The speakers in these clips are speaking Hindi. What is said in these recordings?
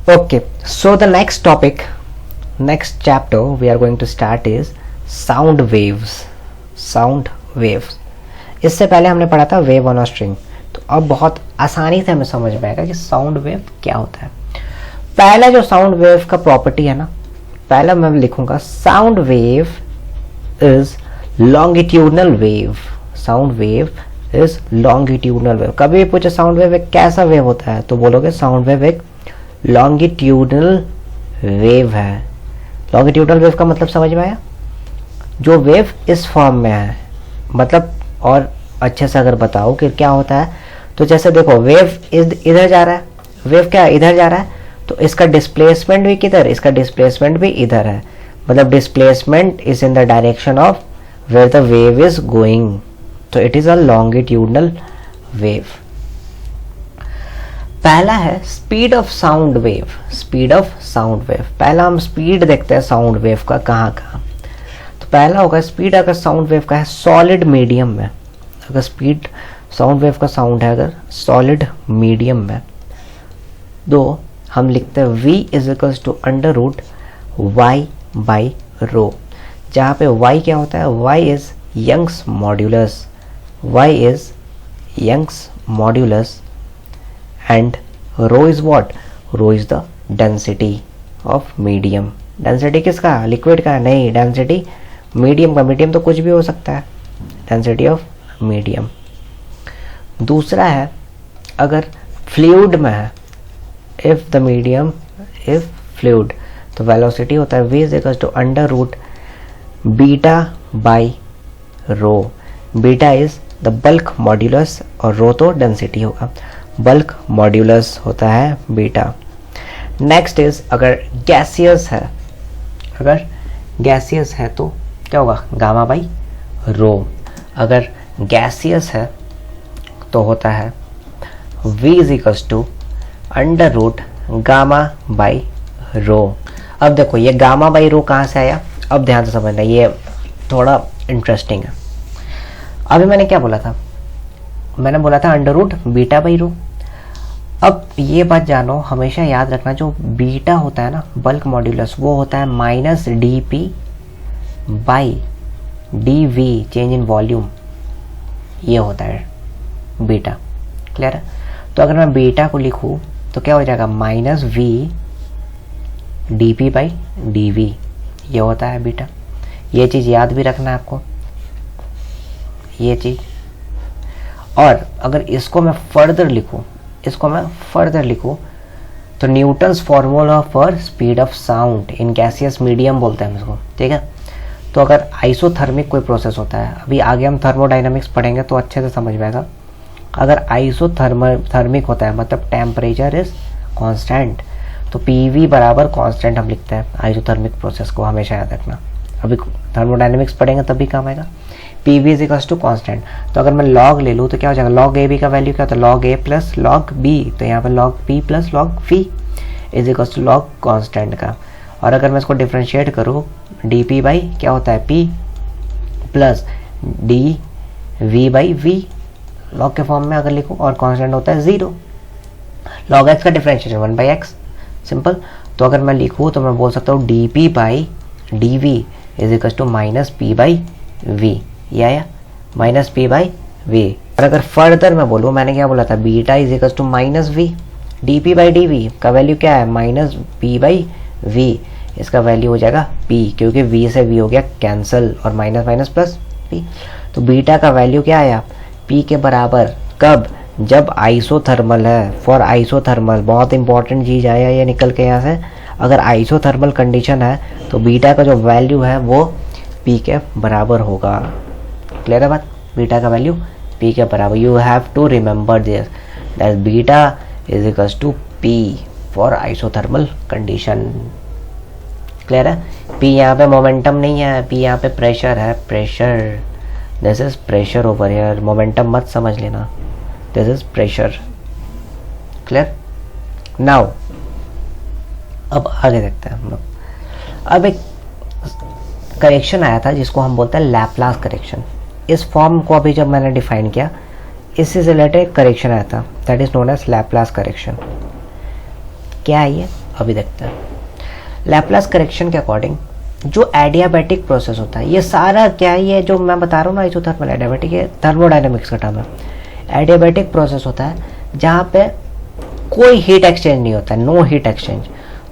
Okay, so the next topic, next chapter we are going to start is sound waves. Sound waves. इससे पहले हमने पढ़ा था वेव ऑन अ स्ट्रिंग, तो अब बहुत आसानी से हमें समझ में आएगा कि साउंड वेव क्या होता है। पहला जो साउंड वेव का प्रॉपर्टी है ना, पहला मैं लिखूंगा sound wave is longitudinal wave. Sound wave is longitudinal wave. कभी भी पूछे साउंड वेव एक कैसा वेव होता है, तो बोलोगे साउंड वेव एक लॉन्गिट्यूडनल वेव है। लॉन्गिट्यूडनल वेव का मतलब समझ में आया? जो वेव इस फॉर्म में है, मतलब और अच्छे से अगर बताओ कि क्या होता है, तो जैसे देखो वेव इधर जा रहा है, वेव क्या इधर जा रहा है, तो इसका डिस्प्लेसमेंट भी किधर, इसका डिस्प्लेसमेंट भी इधर है, मतलब displacement is in the direction of where the wave is going, तो it is a longitudinal wave. पहला है speed of sound wave. Speed of sound wave, पहला हम स्पीड देखते हैं साउंड वेव का कहाँ कहाँ। तो पहला होगा स्पीड अगर साउंड वेव का है सॉलिड मीडियम में, अगर स्पीड साउंड वेव का साउंड है अगर सॉलिड मीडियम में, तो हम लिखते हैं v is equals to under root Y by rho, जहाँ पे y क्या होता है, y is Young's modulus, y is Young's modulus and rho is what? Rho is the density of medium. Density किसका? लिक्विड का? नहीं, डेंसिटी मीडियम का। मीडियम तो कुछ भी हो सकता है, डेंसिटी ऑफ मीडियम। दूसरा है अगर फ्लूइड में है, if the medium if fluid, तो वेलोसिटी होता है v is equal to under root beta by rho. Beta is the bulk modulus और रो तो डेंसिटी होगा, बल्क मॉड्यूलस होता है बीटा। नेक्स्ट इज अगर गैसियस है, अगर गैसियस है तो क्या होगा, गामा बाई रो। अगर गैसियस है तो होता है v is equals to under root gamma by rho. अब देखो ये गामा बाई रो कहाँ से आया, अब ध्यान से समझना, ये थोड़ा इंटरेस्टिंग है। अभी मैंने क्या बोला था, मैंने बोला था under root beta by rho. अब ये बात जानो, हमेशा याद रखना, जो बीटा होता है ना बल्क मॉड्यूलस, वो होता है minus D P by D V, change in volume, ये होता है बीटा। क्लियर है? तो अगर मैं बीटा को लिखूँ तो क्या हो जाएगा, minus V D P by D V, ये होता है बीटा। ये चीज़ याद भी रखना है आपको, ये चीज़। और अगर इसको मैं फर्दर लिखूं, तो Newton's formula for speed of sound in gaseous medium बोलते हैं इसको, ठीक है। तो अगर आइसोथर्मिक कोई प्रोसेस होता है, अभी आगे हम थर्मोडाइनमिक्स पढ़ेंगे तो अच्छे से समझ में आएगा। अगर आइसोथर्मिक होता है मतलब टेम्परेचर इज कांस्टेंट, तो पीवी बराबर कांस्टेंट हम लिखते हैं आइसोथर्मिक प्रोसेस को, हमेशा याद रखना। अभी थर्मोडाइनमिक्स पढ़ेंगे तभी काम आएगा। P V is equals to constant, तो अगर मैं लॉग ले लूँ तो क्या हो जाएगा, लॉग ए बी का वैल्यू क्या होता है, log A plus log B, तो यहाँ पे log P plus log V is equals to log constant का। और अगर मैं इसको डिफ्रेंशिएट करूँ, डी पी बाई क्या होता है P plus D V by V, log के फॉर्म में अगर लिखूँ, और कॉन्स्टेंट होता है 0। लॉग एक्स का डिफ्रेंशिएशन 1 बाई एक्स, सिंपल। तो अगर मैं लिखूँ तो मैं बोल सकता हूँ D P by D V is equals to minus P by V, ये आया माइनस पी बाई वी। और अगर फर्दर मैं बोलूँ, मैंने क्या बोला था, beta is equals to minus V, D P by D V का वैल्यू क्या है, माइनस पी बाई वी, इसका वैल्यू हो जाएगा पी, क्योंकि वी से वी हो गया कैंसिल और माइनस माइनस प्लस पी। तो बीटा का वैल्यू क्या आया, पी के बराबर। कब, जब आइसोथर्मल है। फॉर आइसोथर्मल, बहुत इंपॉर्टेंट चीज़ आया ये निकल के यहाँ से। अगर आइसोथर्मल कंडीशन है तो बीटा का जो वैल्यू है वो पी के बराबर होगा। क्लियर है बात, बीटा का वैल्यू पी के बराबर। You have to remember this, that beta is equals to P for isothermal condition. Clear है? पी यहाँ पे मोमेंटम नहीं है, पी यहाँ पे प्रेशर है, pressure, this is pressure over here, momentum मत समझ लेना, this is pressure. Clear? Now अब आगे देखते हैं हम लोग। अब एक करेक्शन आया था जिसको हम बोलते हैं लैप्लास करेक्शन। इस फॉर्म को अभी जब मैंने डिफाइन किया, इससे रिलेटेड करेक्शन आया था, that is known as Laplace correction. क्या है ये? अभी देखते हैं। लैप्लास करेक्शन के अकॉर्डिंग जो एडियाबैटिक प्रोसेस होता है, ये सारा क्या है, ये जो मैं बता रहा हूँ ना आइसोथर्मल एडियाबैटिक, ये थर्मोडायनेमिक्स का टर्म है। एडियाबैटिक प्रोसेस होता है जहाँ पे कोई हीट एक्सचेंज नहीं होता है, नो हीट एक्सचेंज,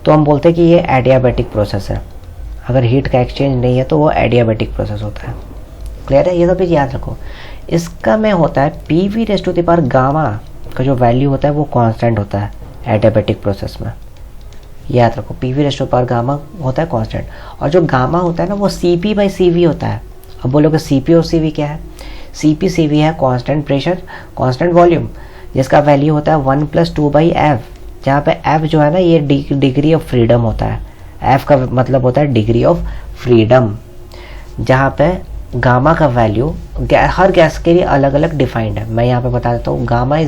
तो हम बोलते हैं कि ये एडियाबैटिक प्रोसेस है। अगर हीट का एक्सचेंज नहीं है तो वो एडियाबैटिक प्रोसेस होता है। क्लियर है, ये सब चीज़ याद रखो। इसका में होता है PV⁻⁴ गामा का जो वैल्यू होता है वो कांस्टेंट होता है एडियाबैटिक प्रोसेस में, याद रखो। PV⁻⁴ गामा होता है कांस्टेंट, और जो गामा होता है ना वो CP/CV होता है। अब बोलोगे CP और CV क्या है? CP/CV है कांस्टेंट प्रेशर कांस्टेंट वॉल्यूम, जिसका वैल्यू होता है 1 + 2/F, जहाँ पे F जो है ना ये डिग्री ऑफ फ्रीडम होता है। F का मतलब होता है डिग्री ऑफ फ्रीडम, जहाँ पे गामा का वैल्यू हर गैस के लिए अलग अलग डिफाइंड है। मैं यहाँ पे बता देता हूँ, गामा =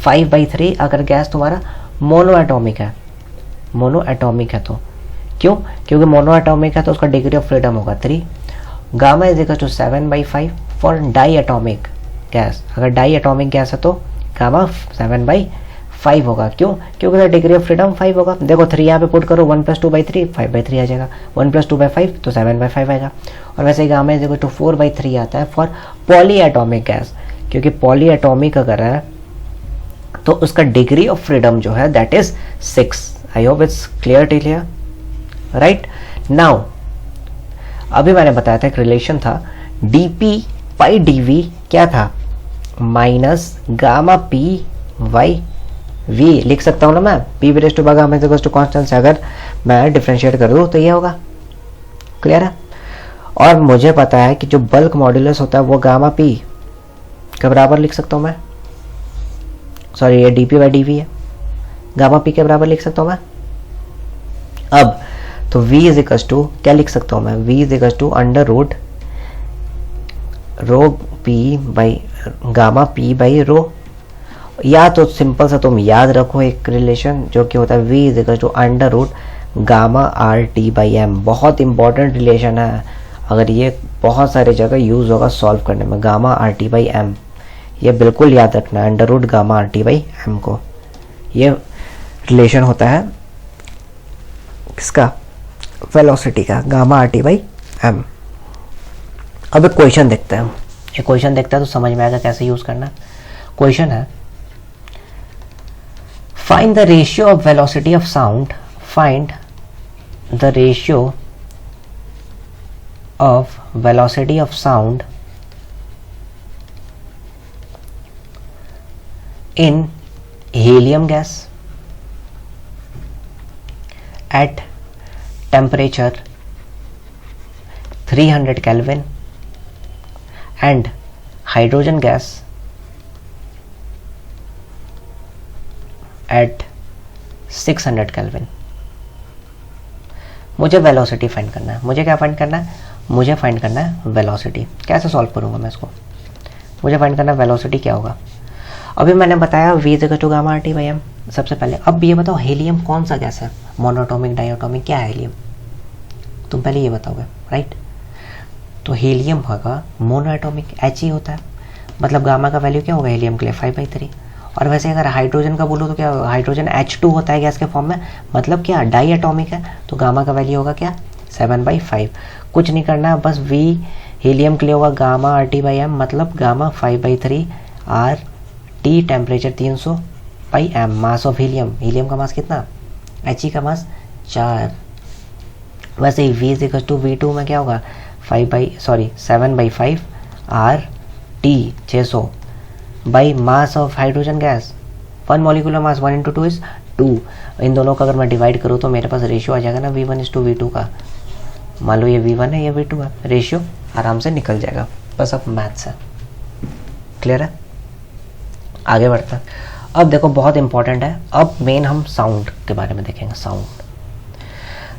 5/3 अगर गैस तुम्हारा मोनो एटॉमिक है, मोनो एटॉमिक है तो क्यों? क्योंकि मोनो एटॉमिक है तो उसका डिग्री ऑफ फ्रीडम होगा 3। Gamma = 7/5 for diatomic gas, अगर डाई एटॉमिक गैस है तो गामा 7/5 होगा। क्यों? क्योंकि उसका डिग्री ऑफ फ्रीडम 5 होगा। देखो 3 यहाँ पे पुट करो, 1 + 2/3 5/3 आ जाएगा, 1 + 2/5 तो 7/5 आएगा। और वैसे गामा = 4/3 आता है फॉर पॉली एटॉमिक गैस, क्योंकि पॉली एटॉमिक अगर है तो उसका डिग्री ऑफ फ्रीडम जो है that is 6। I hope it's clear till here, right now. अभी मैंने बताया था एक रिलेशन था dP/dV क्या था? -γ/P/V लिख सकता हूँ ना मैं, PV⁻⁴ कांस्टेंट से अगर मैं डिफरेंशिएट कर दूँ तो ये होगा। क्लियर है? और मुझे पता है कि जो बल्क मॉड्यूलस होता है वो γP के बराबर लिख सकता हूँ मैं, सॉरी ये dP/dV है, γP के बराबर लिख सकता हूँ मैं। अब तो V = क्या लिख सकता हूँ मैं? V = √ρP/γP/ρ, या तो सिंपल सा तुम याद रखो एक रिलेशन जो कि होता है V = √γRT/m। बहुत इंपॉर्टेंट रिलेशन है, अगर ये बहुत सारी जगह यूज होगा सॉल्व करने में, γRT/m, ये बिल्कुल याद रखना है √γRT/m को। ये रिलेशन होता है किसका? वेलोसिटी का, γRT/m। अब एक क्वेश्चन देखते हैं, एक क्वेश्चन देखते हैं तो समझ में आएगा कैसे यूज करना। क्वेश्चन है find the ratio of velocity of sound, find the ratio of velocity of sound in helium gas at temperature 300 Kelvin and hydrogen gas at 600 Kelvin। मुझे वेलोसिटी फाइंड करना है। मुझे क्या फाइंड करना है? मुझे फाइंड करना है वेलोसिटी। कैसे सॉल्व करूंगा मैं इसको? मुझे फाइंड करना है वेलोसिटी क्या होगा। अभी मैंने बताया V = γRT/m सबसे पहले। अब ये बताओ हीलियम कौन सा गैस है? मोनोटॉमिक, डायटोमिक, क्या है हीलियम? तुम पहले ये बताओगे, राइट? तो हीलियम होगा मोनोएटॉमिक, He होता है, मतलब गामा का वैल्यू क्या होगा हीलियम के लिए? 5/3। और वैसे अगर हाइड्रोजन का बोलो तो क्या होगा? हाइड्रोजन H2 होता है गैस के फॉर्म में, मतलब क्या डाई एटॉमिक है, तो गामा का वैल्यू होगा क्या? 7/5। कुछ नहीं करना, बस V हीलियम के लिए होगा γRT/m, मतलब gamma 5/3 RT, temperature 300/m, mass of helium, helium का मास कितना? He का मास 4। वैसे ही V = V2 में क्या होगा? 7/5 RT 600 by mass of hydrogen gas, 1 molecular mass 1 × 2 is 2। इन दोनों का अगर मैं डिवाइड करूँ तो मेरे पास रेशियो आ जाएगा ना V1:V2 का। मान लो ये V1 है, ये V2 है, रेशियो आराम से निकल जाएगा। बस अब मैथ्स है। क्लियर है? आगे बढ़ते हैं। अब देखो बहुत इंपॉर्टेंट है, अब मेन हम साउंड के बारे में देखेंगे। साउंड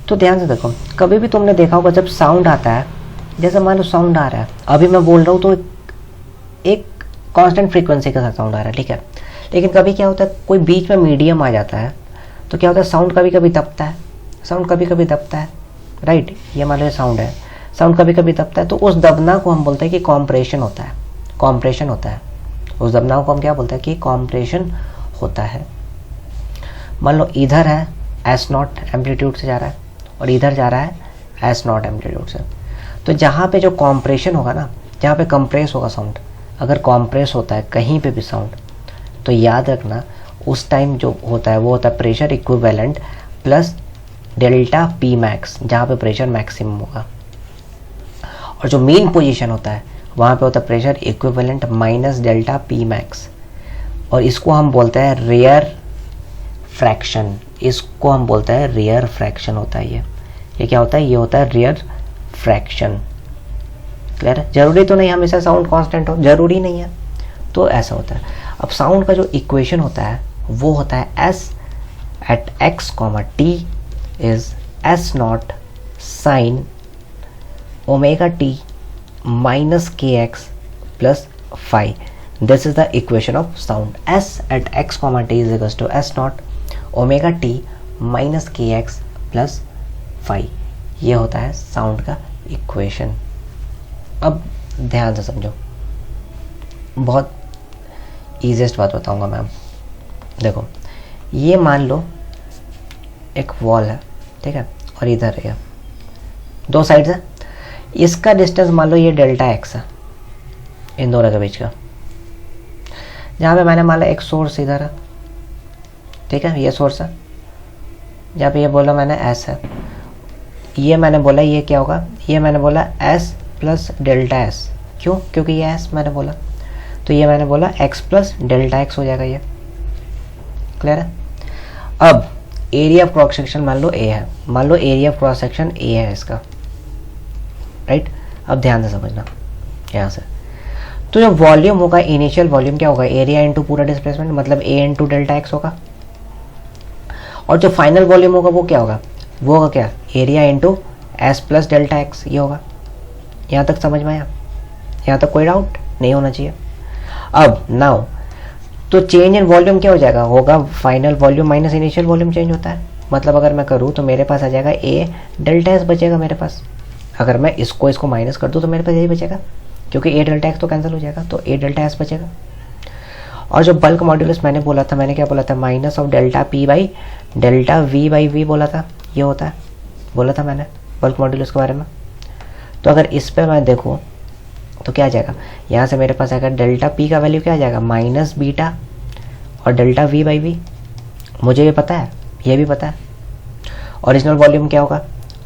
तो ध्यान से देखो, कभी भी तुमने देखा होगा जब साउंड आता है, जैसे मान लो साउंड आ रहा है, अभी मैं बोल रहा हूँ तो एक कांस्टेंट फ्रीक्वेंसी के साथ साउंड आ रहा है, ठीक है। लेकिन कभी क्या होता है, कोई बीच में मीडियम आ जाता है तो क्या होता है, साउंड कभी कभी दबता है, साउंड कभी कभी दबता है, राइट। ये मान लो साउंड है, साउंड कभी कभी दबता है, तो उस दबना को हम बोलते हैं कि कॉम्प्रेशन होता है, कॉम्प्रेशन होता है। उस दबना को हम क्या बोलते हैं कि कॉम्प्रेशन होता है। मान लो इधर है एस नॉट एम्पलीट्यूड से जा रहा है और इधर जा रहा है एस नॉट एम्पलीट्यूड से। तो जहाँ पे जो कॉम्प्रेशन होगा ना, जहाँ पे कंप्रेस होगा साउंड, अगर कॉम्प्रेस होता है कहीं पे भी साउंड, तो याद रखना उस टाइम जो होता है वो होता है pressure equivalent plus delta P max, जहाँ पे प्रेशर मैक्सिमम होगा। और जो मेन पोजीशन होता है वहाँ पे होता है pressure equivalent minus delta P max, और इसको हम बोलते हैं रेयर फ्रैक्शन। इसको हम बोलते हैं रेयर फ्रैक्शन होता है ये क्या होता है? ये होता है रेयर फ्रैक्शन। क्लियर है? जरूरी तो नहीं हमेशा साउंड कांस्टेंट हो, जरूरी नहीं है, तो ऐसा होता है। अब साउंड का जो इक्वेशन होता है वो होता है S at X comma T is S naught sine omega T minus K X plus phi. This is the equation of sound. S at X comma T is equal to S naught omega T minus K X plus phi. ये होता है साउंड का इक्वेशन। अब ध्यान से समझो, बहुत ईजीएस्ट बात बताऊंगा मैम। देखो, ये मान लो एक वॉल है, ठीक है, और इधर है दो साइड्स है। इसका डिस्टेंस मान लो ये डेल्टा एक्स है इन दोनों के बीच का। जहाँ पे मैंने मान लो एक सोर्स इधर है, ठीक है, ये सोर्स है। जहाँ पे ये बोला मैंने एस है, ये मैंने बोला ये क्या होगा? ये मैंने बोला एस प्लस डेल्टा एस। क्यों? क्योंकि ये एस मैंने बोला, तो ये मैंने बोला एक्स प्लस डेल्टा एक्स हो जाएगा ये। क्लियर है? अब एरिया ऑफ क्रॉस सेक्शन मान लो ए है, मान लो area of cross section A है इसका, राइट? अब ध्यान से समझना यहाँ से, तो जो वॉल्यूम होगा, इनिशियल वॉल्यूम क्या होगा? एरिया इंटू पूरा डिस्प्लेसमेंट, मतलब ए इंटू डेल्टा एक्स होगा। और जो फाइनल वॉल्यूम होगा वो क्या होगा? वो होगा क्या? Area into S plus delta X, ये होगा। यहाँ तक समझ में आया? यहाँ तक कोई डाउट नहीं होना चाहिए। अब नाउ तो चेंज इन वॉल्यूम क्या हो जाएगा? होगा final volume minus initial volume change होता है। मतलब अगर मैं करूँ तो मेरे पास आ जाएगा ए डेल्टा एस बचेगा मेरे पास। अगर मैं इसको माइनस कर दूँ तो मेरे पास यही बचेगा, क्योंकि ए डेल्टा एक्स तो कैंसिल हो जाएगा, तो ए डेल्टा एस बचेगा। और जो बल्क मॉड्यूलस मैंने बोला था, मैंने क्या बोला था? Minus of delta P by delta V by V बोला था, ये होता है, बोला था मैंने बल्क मॉड्यूलस के बारे में। तो अगर इस पर मैं देखूँ तो क्या आ जाएगा? यहाँ से मेरे पास आएगा डेल्टा पी का वैल्यू क्या आ जाएगा? माइनस बीटा और डेल्टा वी बाई वी। मुझे ये पता है, ये भी पता है। ओरिजिनल वॉल्यूम क्या होगा?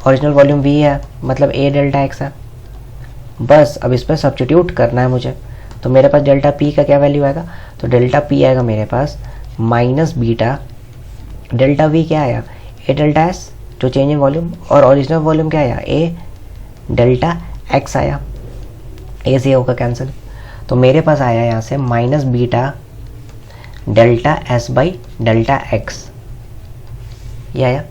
ओरिजिनल वॉल्यूम वी है, मतलब ए डेल्टा एक्स है। बस अब इस पर सब्स्टिट्यूट करना है मुझे, तो मेरे पास डेल्टा पी का क्या वैल्यू आएगा? तो डेल्टा पी आएगा मेरे पास माइनस बीटा, डेल्टा वी क्या आया? ए डेल्टा एस जो चेंज इन वॉल्यूम, और ओरिजिनल वॉल्यूम क्या आया? ए डेल्टा एक्स आया। ए से होगा कैंसिल, तो मेरे पास आया यहाँ से minus beta delta S by delta X, ये आया।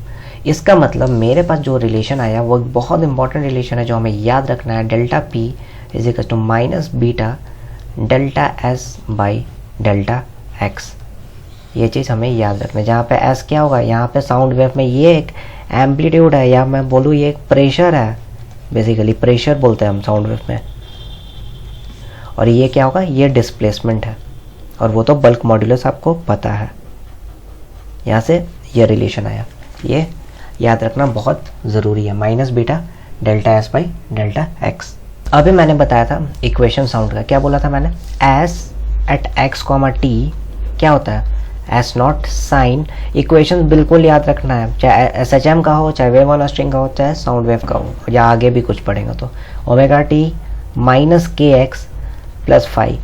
इसका मतलब मेरे पास जो रिलेशन आया वो बहुत इंपॉर्टेंट रिलेशन है जो हमें याद रखना है। Delta P is equal to minus beta delta S by delta X, ये चीज़ हमें याद रखना है। जहाँ पे एस क्या होगा? यहाँ पे साउंड वेव में ये एक एम्पलीट्यूड है, या मैं बोलूँ ये एक प्रेशर है, बेसिकली प्रेशर बोलते हैं हम साउंड वेव में। और ये क्या होगा? ये डिस्प्लेसमेंट है, और वो तो बल्क मॉड्यूलस आपको पता है। यहाँ से ये रिलेशन आया, ये याद रखना बहुत ज़रूरी है, minus beta delta S by delta x. अभी मैंने बताया था इक्वेशन साउंड का, क्या बोला था मैंने? S at X comma T क्या होता है? S naught sign. इक्वेशन बिल्कुल याद रखना है, चाहे एस एच एम का हो, चाहे वेव ऑन स्ट्रिंग का हो, चाहे साउंड वेव का हो, या आगे भी कुछ पढ़ेंगे तो omega T minus K X plus phi.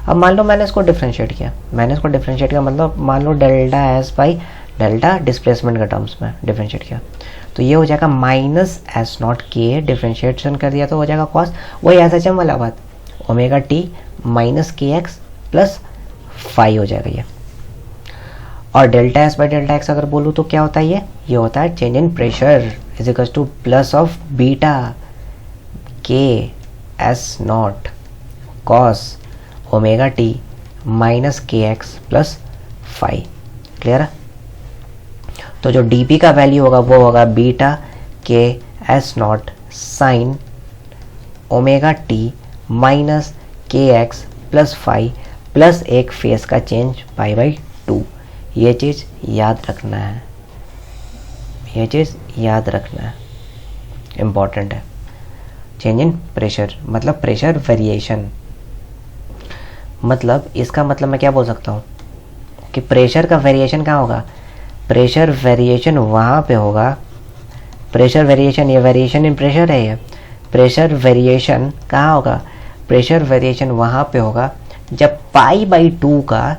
अब मान लो मैंने इसको डिफ्रेंशिएट किया, मतलब मान लो delta S by delta displacement के टर्म्स में डिफ्रेंशिएट किया, तो ये हो जाएगा minus S naught K, differentiation कर दिया तो हो जाएगा कॉस, वही एस एच एम वाला बात, omega T minus K X plus phi हो जाएगा ये। और delta S by delta X अगर बोलूँ तो क्या होता है? ये होता है change in pressure is equal to plus of beta K S naught cos omega T minus K X plus phi. Clear है? तो जो dp का वैल्यू होगा वो होगा beta K S naught sine omega T minus K X plus phi plus एक फेस का चेंज पाई बाई 2। ये चीज़ याद रखना है। ये चीज़ याद रखना है, इम्पॉर्टेंट है। चेंज इन प्रेशर मतलब प्रेशर वेरिएशन, मतलब इसका मतलब मैं क्या बोल सकता हूँ कि प्रेशर का वेरिएशन कहाँ होगा, प्रेशर वेरिएशन वहाँ पे होगा, प्रेशर वेरिएशन, ये वेरिएशन इन प्रेशर है, ये प्रेशर वेरिएशन कहाँ होगा, प्रेशर वेरिएशन वहाँ पे होगा जब π/2 का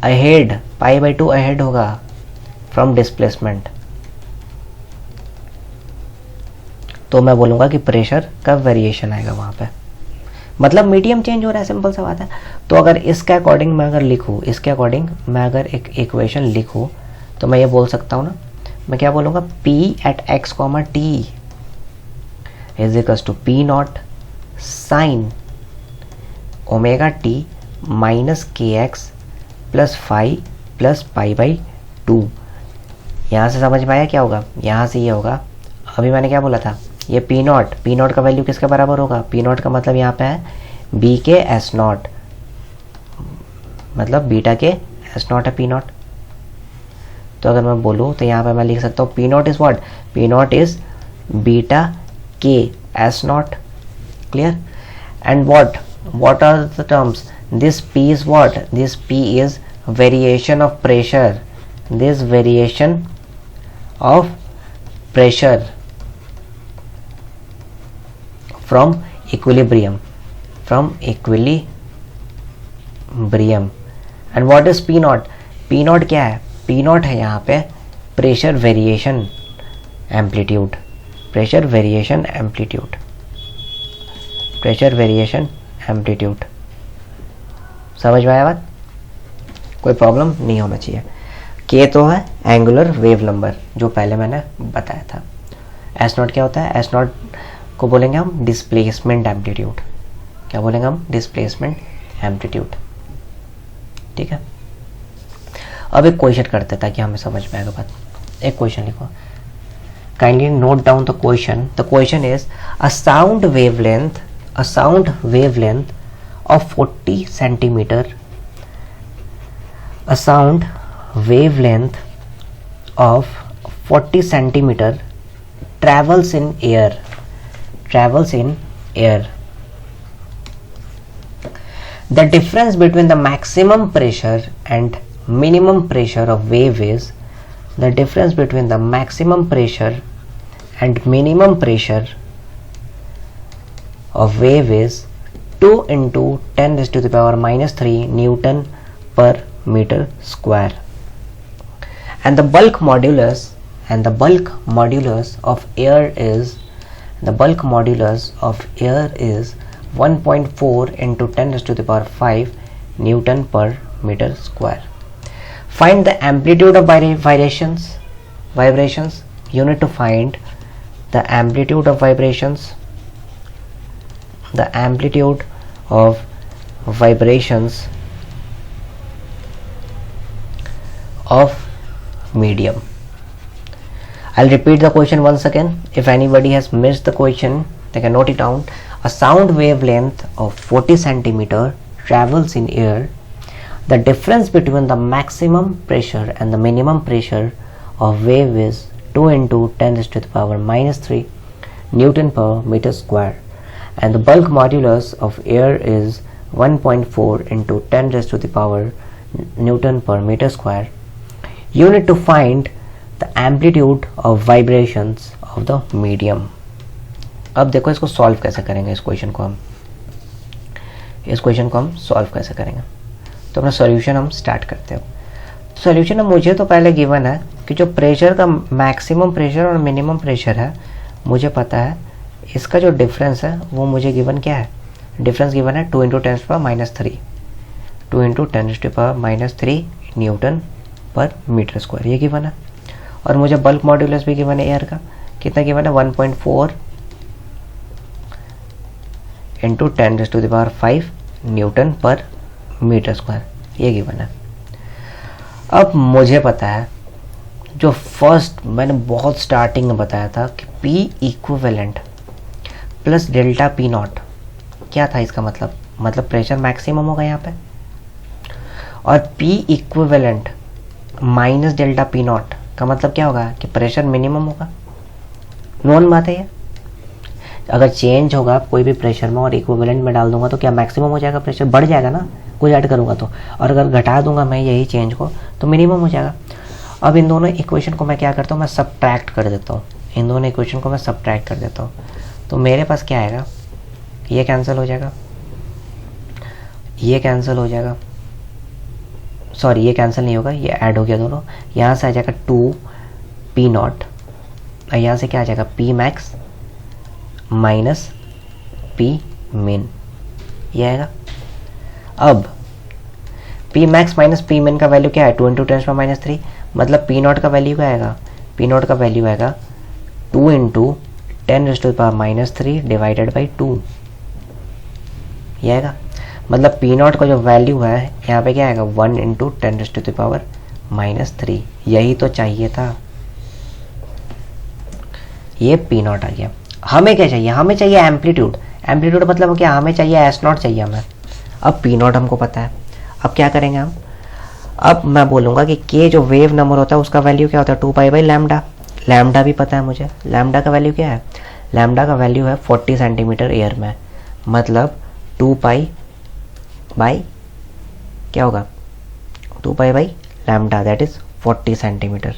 अहेड, π/2 अहेड होगा फ्रॉम डिस्प्लेसमेंट, तो मैं बोलूँगा कि प्रेशर का वेरिएशन आएगा वहाँ पे, मतलब मीडियम चेंज हो रहा है, सिंपल सा बात है। तो अगर इसके अकॉर्डिंग मैं अगर लिखूँ, इसके अकॉर्डिंग मैं अगर एक इक्वेशन लिखूँ तो मैं ये बोल सकता हूँ ना, मैं क्या बोलूँगा, P at x, t is equals to P naught sine omega t minus kx plus phi plus π/2। यहाँ से समझ में आया क्या होगा, यहाँ से ये होगा, अभी मैंने क्या बोला था, ये P नॉट का वैल्यू किसके बराबर होगा, P नॉट का मतलब यहाँ पे है B के S नॉट, मतलब बीटा के S नॉट है P नॉट। तो अगर मैं बोलूँ तो यहाँ पे मैं लिख सकता हूँ P not is what, P not is beta के S not, clear. And what are the terms, this P is what, this P is variation of pressure, this variation of pressure from equilibrium, and what is P not, P not क्या है, P नॉट है यहाँ पे pressure variation amplitude, pressure variation amplitude, pressure variation amplitude. समझ में आया बात, कोई प्रॉब्लम नहीं होना चाहिए। के तो है एंगुलर वेव नंबर जो पहले मैंने बताया था। एस नॉट क्या होता है, एस नॉट को बोलेंगे हम डिस्प्लेसमेंट एम्पलीट्यूड, क्या बोलेंगे हम, डिस्प्लेसमेंट एम्पलीट्यूड, ठीक है। अब एक क्वेश्चन करते हैं ताकि हमें समझ में आएगा बात। एक क्वेश्चन लिखो, kindly note down the question. The question is a sound wavelength of 40 centimeter, a sound wavelength of 40 centimeter travels in air. The difference between the maximum pressure and minimum pressure of wave is, the difference between the maximum pressure and minimum pressure of wave is 2 into 10 raised to the power minus 3 Newton per meter square, and the bulk modulus of air is 1.4 into 10 raised to the power 5 Newton per meter square. Find the amplitude of vibrations. You need to find the amplitude of vibrations, of medium. I'll repeat the question once again. If anybody has missed the question, they can note it down. A sound wavelength of 40 centimeter travels in air. The difference between the maximum pressure and the minimum pressure of wave is 2 into 10 raised to the power minus 3 Newton per meter square, and the bulk modulus of air is 1.4 into 10 raised to the power Newton per meter square. You need to find the amplitude of vibrations of the medium. अब देखो इसको सॉल्व कैसे करेंगे, इस क्वेश्चन को हम सॉल्व कैसे करेंगे। तो अपना सॉल्यूशन हम स्टार्ट करते हो। सॉल्यूशन में मुझे तो पहले गिवन है कि जो प्रेशर का मैक्सिमम प्रेशर और मिनिमम प्रेशर है मुझे पता है, इसका जो डिफरेंस है वो मुझे गिवन क्या है, डिफरेंस गिवन है 2 into 10 power minus 3 2 into 10 power minus 3 Newton पर मीटर स्क्वायर, ये गिवन है। और मुझे बल्क मॉड्यूलस भी गिवन है एयर का, कितना गिवन है 1.4 into 10 raised to the power 5 Newton पर मीटर स्क्वायर, ये गिवन है। अब मुझे पता है जो फर्स्ट मैंने बहुत स्टार्टिंग में बताया था कि P equivalent plus delta P not, क्या था इसका मतलब प्रेशर मैक्सिमम होगा यहाँ पे, और P equivalent minus delta P not का मतलब क्या होगा कि प्रेशर मिनिमम होगा, नॉन बात है ये। अगर चेंज होगा कोई भी प्रेशर में और इक्विवेलेंट में डाल दूंगा तो क्या मैक्सिमम हो जाएगा, प्रेशर बढ़ जाएगा ना कुछ ऐड करूंगा तो, और अगर घटा दूंगा मैं यही चेंज को तो मिनिमम हो जाएगा। अब इन दोनों इक्वेशन को मैं क्या करता हूँ, मैं सब्ट्रैक्ट कर देता हूँ, इन दोनों इक्वेशन को मैं सब्ट्रैक्ट कर देता हूँ। तो मेरे पास क्या आएगा, ये कैंसिल हो जाएगा, ये कैंसिल हो जाएगा, सॉरी ये कैंसिल नहीं होगा, ये ऐड हो गया दोनों। यहाँ से आ जाएगा 2p नॉट, और यहाँ से क्या आ जाएगा p मैक्स माइनस p मिन, ये आएगा। अब p मैक्स माइनस p मिन का वैल्यू क्या है, 2 इंटू 10⁻³ मतलब p नॉट का वैल्यू क्या आएगा, p नॉट का वैल्यू आएगा 2 इंटू 10⁻³ डिवाइडेड बाई 2, ये आएगा। मतलब पी नॉट का जो वैल्यू है यहाँ पे क्या आएगा 1 इंटू 10⁻³ यही तो चाहिए था, ये पी नॉट आ गया। हमें क्या चाहिए, हमें चाहिए एम्पलीट्यूड, एम्पलीट्यूड मतलब क्या, हमें चाहिए एस नॉट चाहिए हमें। अब पी नॉट हमको पता है, अब क्या करेंगे हम, अब मैं बोलूँगा कि के जो वेव नंबर होता है उसका वैल्यू क्या होता है 2π/λ, लैम्डा भी पता है मुझे, लैम्डा का वैल्यू क्या है, लैम्डा का वैल्यू है 40 सेंटीमीटर एयर में, मतलब 2π बाई क्या होगा 2π/λ दैट इज 40 सेंटीमीटर,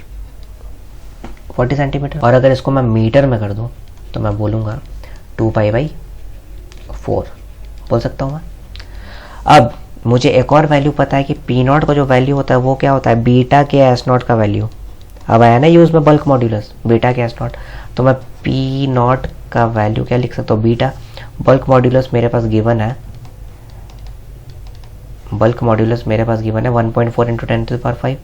40 सेंटीमीटर। और अगर इसको मैं मीटर में कर दूं तो मैं बोलूँगा 2π/4 बोल सकता हूँ मैं। अब मुझे एक और वैल्यू पता है कि पी नॉट का जो वैल्यू होता है वो क्या होता है बीटा के एस नॉट का वैल्यू। अब आया ना यूज में bulk modulus beta K S not, तो मैं पी नॉट का वैल्यू क्या लिख सकता हूँ बीटा, बल्क मॉड्यूलस मेरे पास गिवन है, बल्क मॉड्यूलस मेरे पास गिवन है 1.4 इंटू 10⁵,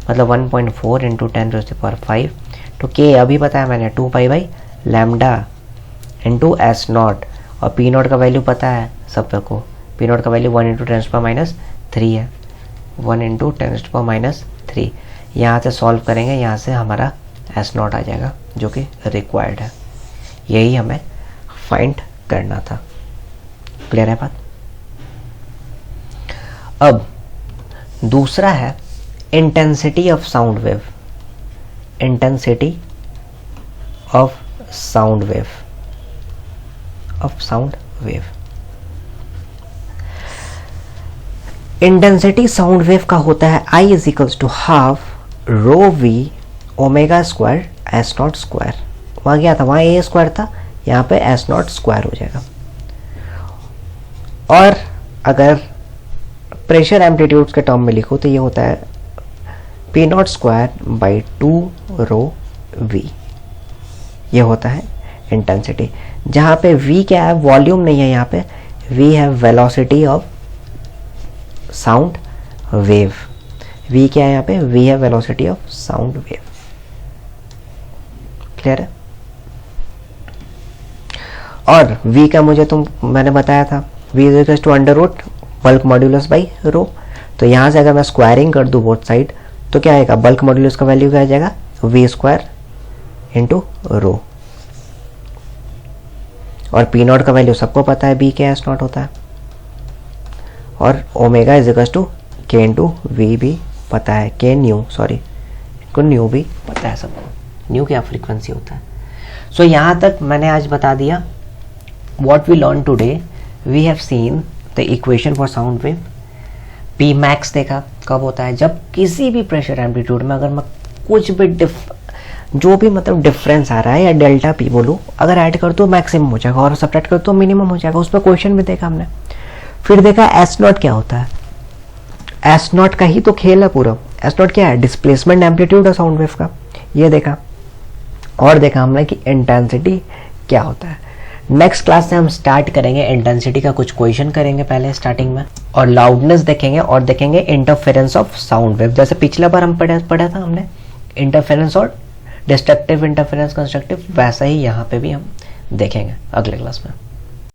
मतलब 1.4 इंटू 10⁵, तो के अभी बताया मैंने 2π/λ इंटू एस नॉट, और पी नॉट का वैल्यू पता है सब को, पी नॉट का वैल्यू 1 इंटू 10⁻³ है, 1 इंटू 10⁻³। यहाँ से सॉल्व करेंगे, यहाँ से हमारा एस नॉट आ जाएगा जो कि रिक्वायर्ड है, यही हमें फाइंड करना था। क्लियर है बात। अब दूसरा है intensity of sound wave, intensity of sound wave, of sound wave. Intensity sound wave का होता है I is equals to half rho V omega square S naught square. वहाँ क्या था, वहाँ ए स्क्वायर था, यहाँ पे एस नॉट स्क्वायर हो जाएगा। और अगर प्रेशर एम्पलीट्यूड्स के टर्म में लिखो तो ये होता है P naught square by 2 rho V, ये होता है इंटेंसिटी। जहाँ पे v क्या है, वॉल्यूम नहीं है, यहाँ पे v है velocity of sound wave, v क्या है यहाँ पे, v है velocity of sound wave. Clear है। और v का मुझे मैंने बताया था v is equal to under root bulk modulus by rho, तो यहाँ से अगर मैं स्क्वायरिंग कर दूँ बोथ साइड तो क्या आएगा, बल्क मॉड्यूलस का वैल्यू क्या आ जाएगा वी स्क्वायर इंटू रो, और पी नॉट का वैल्यू सबको पता है बी के एस नॉट होता है, और ओमेगा इज इक्वल टू के इंटू वी भी पता है, के न्यू सॉरी इनको न्यू भी पता है सबको, न्यू क्या फ्रीक्वेंसी होता है। सो यहाँ तक मैंने आज बता दिया what we learn today. We have seen the equation for sound wave, P max देखा कब होता है, जब किसी भी प्रेशर एम्पलीट्यूड में अगर मैं कुछ भी जो भी मतलब डिफरेंस आ रहा है या डेल्टा पी बोलूँ, अगर ऐड कर तो मैक्सिमम हो जाएगा और सब्ट्रैक्ट कर तो मिनिमम हो जाएगा। उस पर क्वेश्चन भी देखा हमने। फिर देखा एस नॉट क्या होता है, एस नॉट का ही तो खेल है पूरा। एस नॉट क्या है, डिस्प्लेसमेंट एम्पलीट्यूड है साउंड वेव का, ये देखा। और देखा हमने कि इंटेंसिटी क्या होता है। नेक्स्ट क्लास से हम स्टार्ट करेंगे, इंटेंसिटी का कुछ क्वेश्चन करेंगे पहले स्टार्टिंग में, और लाउडनेस देखेंगे, और देखेंगे इंटरफेरेंस ऑफ साउंड वेव। जैसे पिछला बार हम पढ़ा था हमने इंटरफेरेंस और डिस्ट्रक्टिव इंटरफेरेंस कंस्ट्रक्टिव, वैसा ही यहाँ पे भी हम देखेंगे अगले क्लास में।